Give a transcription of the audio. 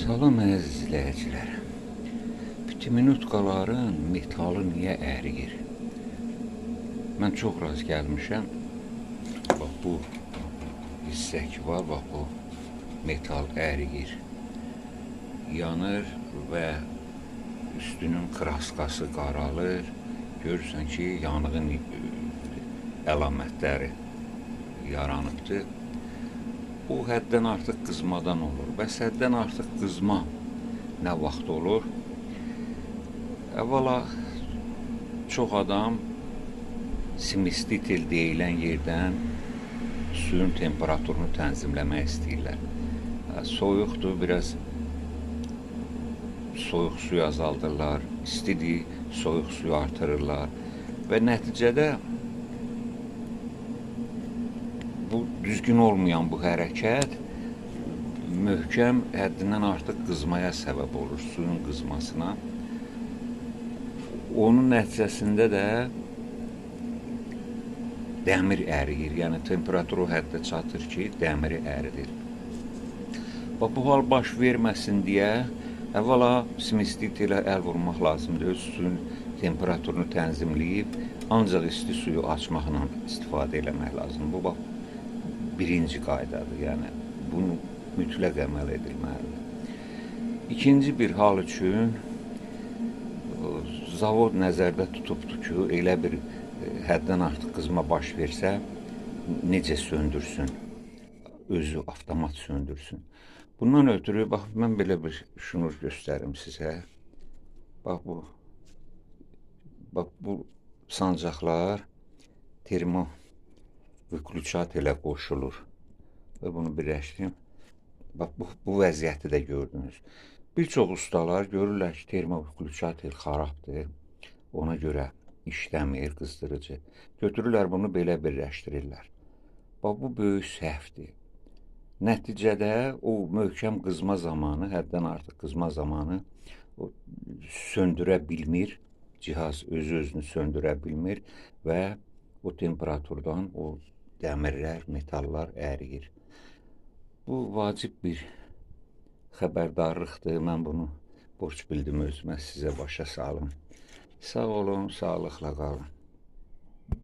Salam əziz izləyicilər. Pitiminutkaların metalı niyə əriyir? Mən çox rast gəlmişəm. Bax bu hissəki var, bax bu metal əriyir. Yanır və üstünün kraskası qaralır. Görürsən ki, yanğın əlamətləri yaranıbdır. O həddən artıq qızmadan olur. Bəs həddən artıq qızma nə vaxt olur? Əvvəla çox adam simistitil deyilən yerdən suyun temperaturunu tənzimləmək istəyirlər. Soyuqdur, biraz soyuq suyu azaldırlar, istidir, soyuq suyu artırırlar və nəticədə bu düzgün olmayan bu hərəkət möhkəm, həddindən artıq qızmaya səbəb olur, suyun qızmasına. Onun nəticəsində də dəmir əriyir, yəni temperatur o həddə çatır ki, dəmiri əridir. Bu hal baş verməsin deyə əvvəla simistitilə əl vurmaq lazımdır, öz suyun temperaturunu tənzimləyib, ancaq isti suyu açmaqla istifadə eləmək lazımdır. Bu, bax, birinci qaydadır, yəni bunu mütləq əməl edilməlidir. İkinci bir hal üçün zavod nəzərdə tutubdur ki, elə bir həddən artıq qızma baş versə, necə söndürsün, özü avtomat söndürsün. Bundan ötürü, bax, mən belə bir şunur göstərim sizə. Bax, bu sancaqlar termovüklüçat ilə qoşulur. Və bunu birləşdirim. Bax, bu vəziyyəti də gördünüz. Bir çox ustalar görürlər ki, termovüklüçat xarabdır, ona görə işləmir, qızdırıcı. Götürürlər, bunu belə birləşdirirlər. Bax, bu böyük səhvdir. Nəticədə o möhkəm qızma zamanı, həddən artıq qızma zamanı söndürə bilmir, cihaz özünü söndürə bilmir və o temperaturdan o dəmirlər, metallar əriyir. Bu vacib bir xəbərdarlıqdır. Mən bunu borc bildim özümə, sizə başa salım. Sağ olun, sağlıqla qalın.